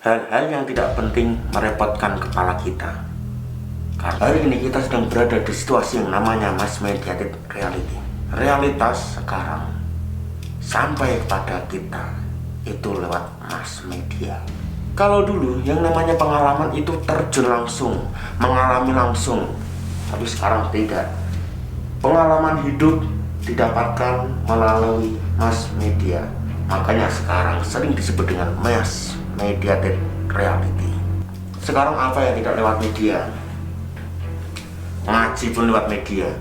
hal-hal yang tidak penting merepotkan kepala kita. Karena hari ini kita sedang berada di situasi yang namanya mass mediated reality. Realitas sekarang sampai kepada kita itu lewat mass media. Kalau dulu yang namanya pengalaman itu terjun langsung, mengalami langsung, tapi sekarang tidak. Pengalaman hidup didapatkan melalui mass media. Makanya sekarang sering disebut dengan mass mediated reality. Sekarang apa yang tidak lewat media? Ngaji pun lewat media.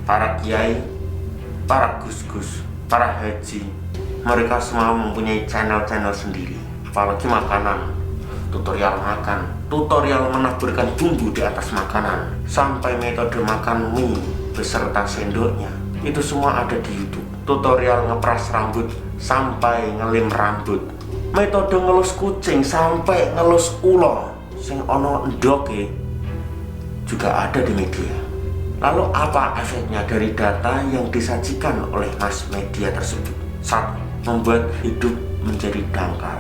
Para kiai, para gus-gus, para haji, mereka semua mempunyai channel-channel sendiri. Apalagi makanan, tutorial makan, tutorial menaburkan bumbu di atas makanan, sampai metode makan mie beserta sendoknya, itu semua ada di YouTube. Tutorial ngepras rambut sampai ngelim rambut, metode ngelus kucing sampai ngelus ulo sing ono endoke juga ada di media. Lalu apa efeknya dari data yang disajikan oleh mass media tersebut? Satu, membuat hidup menjadi dangkal.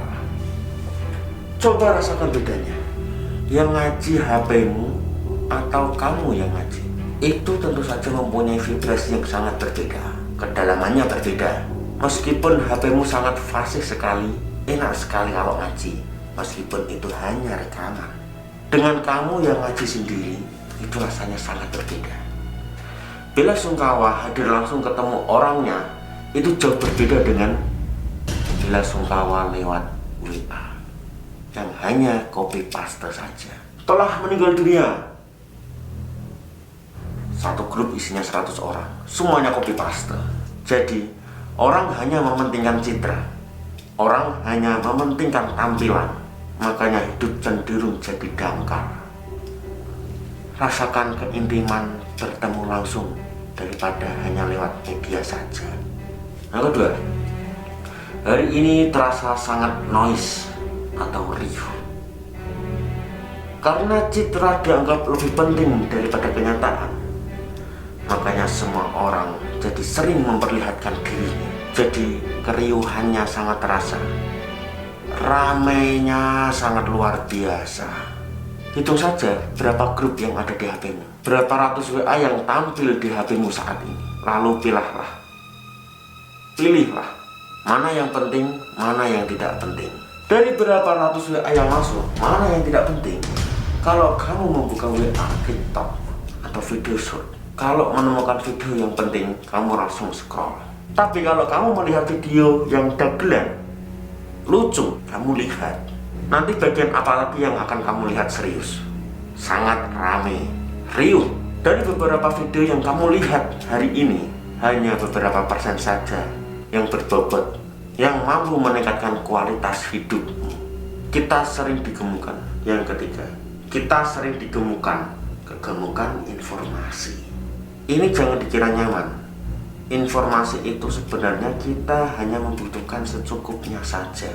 Coba rasakan bedanya. Yang ngaji HP-mu atau kamu yang ngaji, itu tentu saja mempunyai vibrasi yang sangat berbeda. Kedalamannya berbeda. Meskipun HP-mu sangat fasih sekali, enak sekali kalau ngaji, meskipun itu hanya rekaman. Dengan kamu yang ngaji sendiri, itu rasanya sangat berbeda. Bela sungkawa hadir langsung ketemu orangnya, itu jauh berbeda dengan bela sungkawa lewat WA yang hanya copy paste saja. Telah meninggal dunia, satu grup isinya 100 orang, semuanya copy paste. Jadi orang hanya mementingkan citra, orang hanya mementingkan tampilan, makanya hidup cenderung jadi dangkal. Rasakan keintiman bertemu langsung daripada hanya lewat media saja. Yang kedua, hari ini terasa sangat noise atau riuh, karena citra dianggap lebih penting daripada kenyataan. Makanya semua orang jadi sering memperlihatkan dirinya. Jadi keriuhannya sangat terasa, ramainya sangat luar biasa. Hitung saja berapa grup yang ada di HP-mu, berapa ratus WA yang tampil di HP-mu saat ini. Lalu pilihlah mana yang penting, mana yang tidak penting. Dari berapa ratus WA yang masuk, mana yang tidak penting. Kalau kamu membuka WA, TikTok, atau video short, kalau menemukan video yang penting, kamu langsung scroll. Tapi kalau kamu melihat video yang dagelan, lucu, kamu lihat. Nanti bagian apa lagi yang akan kamu lihat serius? Sangat rame, riuh. Dari beberapa video yang kamu lihat hari ini, hanya beberapa persen saja yang berbobot, yang mampu meningkatkan kualitas hidupmu. Kita sering digemukkan. Yang ketiga, kita sering digemukkan, kegemukan informasi. Ini jangan dikira nyaman. Informasi itu sebenarnya kita hanya membutuhkan secukupnya saja.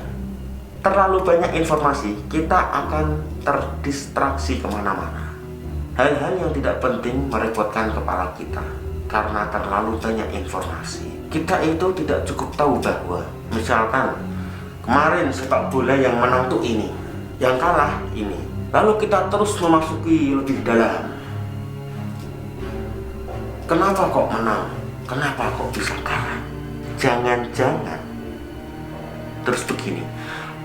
Terlalu banyak informasi, kita akan terdistraksi kemana-mana. Hal-hal yang tidak penting merepotkan kepala kita karena terlalu banyak informasi. Kita itu tidak cukup tahu bahwa misalkan kemarin sepak bola yang menang tuh ini, yang kalah ini. Lalu kita terus memasuki lebih dalam. Kenapa kok menang? Kenapa kok bisa kalah? Jangan-jangan terus begini.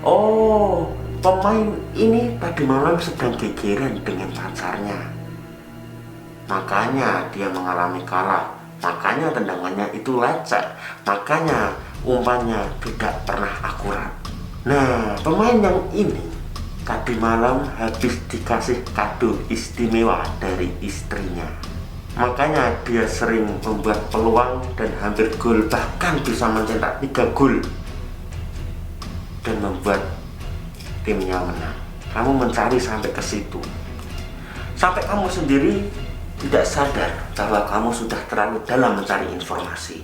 Oh, pemain ini tadi malam sedang gegeran dengan pacarnya, makanya dia mengalami kalah. Makanya tendangannya itu lecek, makanya umpannya tidak pernah akurat. Nah, pemain yang ini tadi malam habis dikasih kado istimewa dari istrinya, makanya dia sering membuat peluang dan hampir gol, bahkan bisa mencetak 3 gol dan membuat timnya menang. Kamu mencari sampai ke situ, sampai kamu sendiri tidak sadar bahwa kamu sudah terlalu dalam mencari informasi.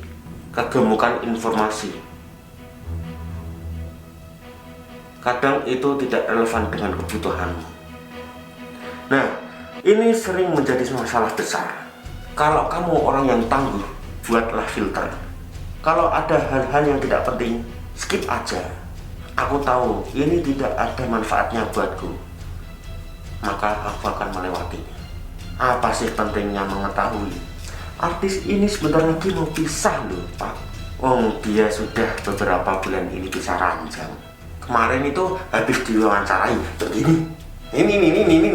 Kegemukan informasi kadang itu tidak relevan dengan kebutuhanmu. Nah, ini sering menjadi masalah besar. Kalau kamu orang yang tangguh, buatlah filter. Kalau ada hal-hal yang tidak penting, skip aja. aku tahu ini tidak ada manfaatnya buatku, maka aku akan melewatinya. Apa sih pentingnya mengetahui? Artis ini sebentar lagi mau pisah loh Pak. Oh, dia sudah beberapa bulan ini bisa ranjang. Kemarin itu habis diwawancarai begini, ini begini, ini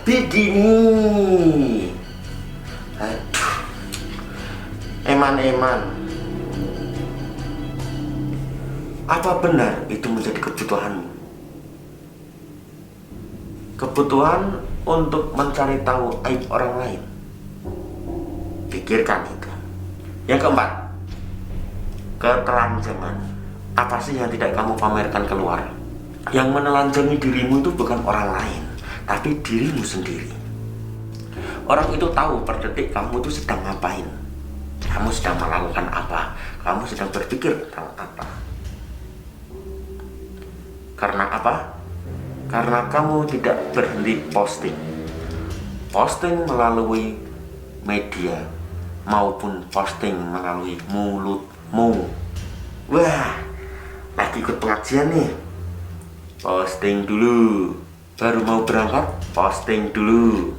begini. Aduh, eman-eman. Apa benar itu menjadi kebutuhanmu? Kebutuhan untuk mencari tahu aib orang lain? Pikirkan itu. Yang keempat, ketelanjangan. Apa sih yang tidak kamu pamerkan keluar? Yang menelanjangi dirimu itu bukan orang lain, tapi dirimu sendiri. Orang itu tahu per detik kamu itu sedang ngapain, kamu sedang melakukan apa, kamu sedang berpikir tentang apa. Karena apa? Karena kamu tidak berhenti posting melalui media maupun posting melalui mulutmu. Wah, lagi ikut pengajian nih, posting dulu. Baru mau berangkat, posting dulu.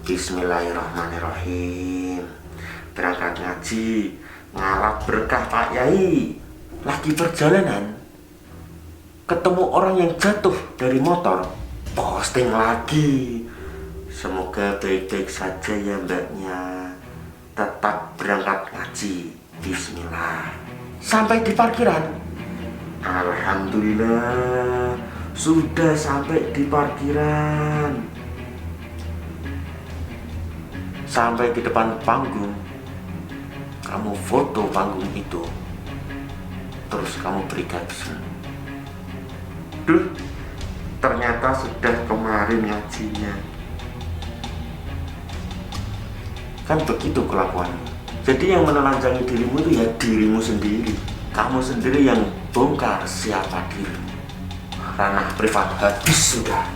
Bismillahirrahmanirrahim. Berangkat ngaji, ngarap berkah Pak Yai. Lagi perjalanan, ketemu orang yang jatuh dari motor, posting lagi. Semoga baik-baik saja ya mbaknya, tetap berangkat ngaji, bismillah. Sampai di parkiran, alhamdulillah sudah sampai di parkiran. Sampai di depan panggung, kamu foto panggung itu, terus kamu beri caption, duh, ternyata sudah kemarin ngajinya. Kan begitu kelakuanmu. Jadi yang menelanjangi dirimu itu ya dirimu sendiri. Kamu sendiri yang bongkar siapa dirimu. Ranah privat habis sudah.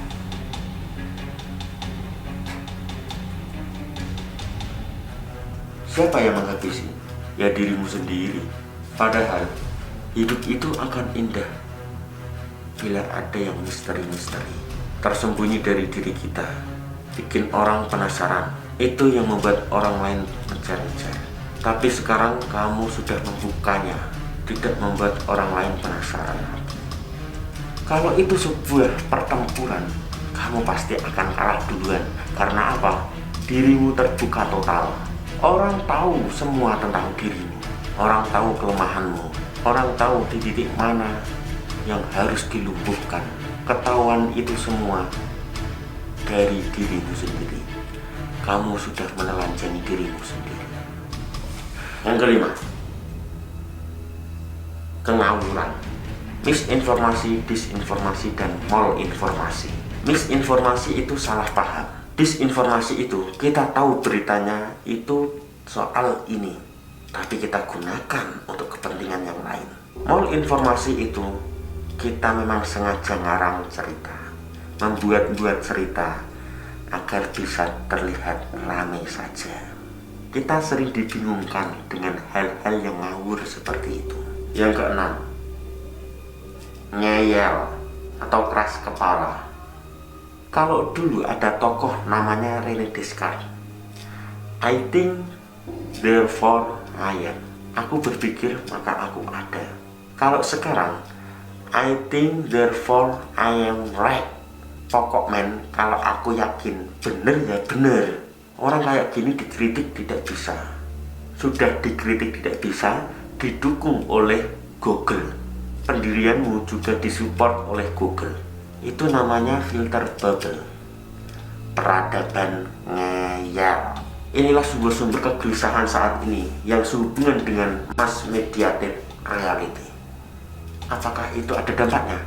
Siapa yang menghabisi? Ya dirimu sendiri. Padahal hidup itu akan indah bila ada yang misteri-misteri tersembunyi dari diri kita, bikin orang penasaran. Itu yang membuat orang lain mencari-cari. Tapi sekarang kamu sudah membukanya, tidak membuat orang lain penasaran. Kalau itu sebuah pertempuran, kamu pasti akan kalah duluan. Karena apa? Dirimu terbuka total. Orang tahu semua tentang dirimu. Orang tahu kelemahanmu. Orang tahu di titik mana yang harus dilumpuhkan. Ketahuan itu semua dari dirimu sendiri. Kamu sudah menelanjangi dirimu sendiri. Yang kelima, kengawuran. Misinformasi, disinformasi, dan malinformasi. Misinformasi itu salah paham. Disinformasi itu kita tahu beritanya itu soal ini, tapi kita gunakan untuk kepentingan yang lain. Malinformasi itu kita memang sengaja ngarang cerita, membuat-buat cerita agar bisa terlihat ramai saja. Kita sering dibingungkan dengan hal-hal yang ngawur seperti itu. Yang keenam, ngeyel atau keras kepala. Kalau dulu ada tokoh namanya René Descartes, I think therefore I am. Aku berpikir maka aku ada. Kalau sekarang, I think therefore I am right. Pokok men, kalau aku yakin bener ya bener. Orang kayak gini dikritik tidak bisa. Sudah dikritik tidak bisa, didukung oleh Google. Pendirianmu juga disupport oleh Google. Itu namanya filter bubble. Peradaban ngeyel. Inilah sumber-sumber kegelisahan saat ini yang sehubungan dengan mass mediated reality. Apakah itu ada dampaknya?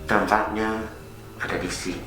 Dampaknya ada di sini.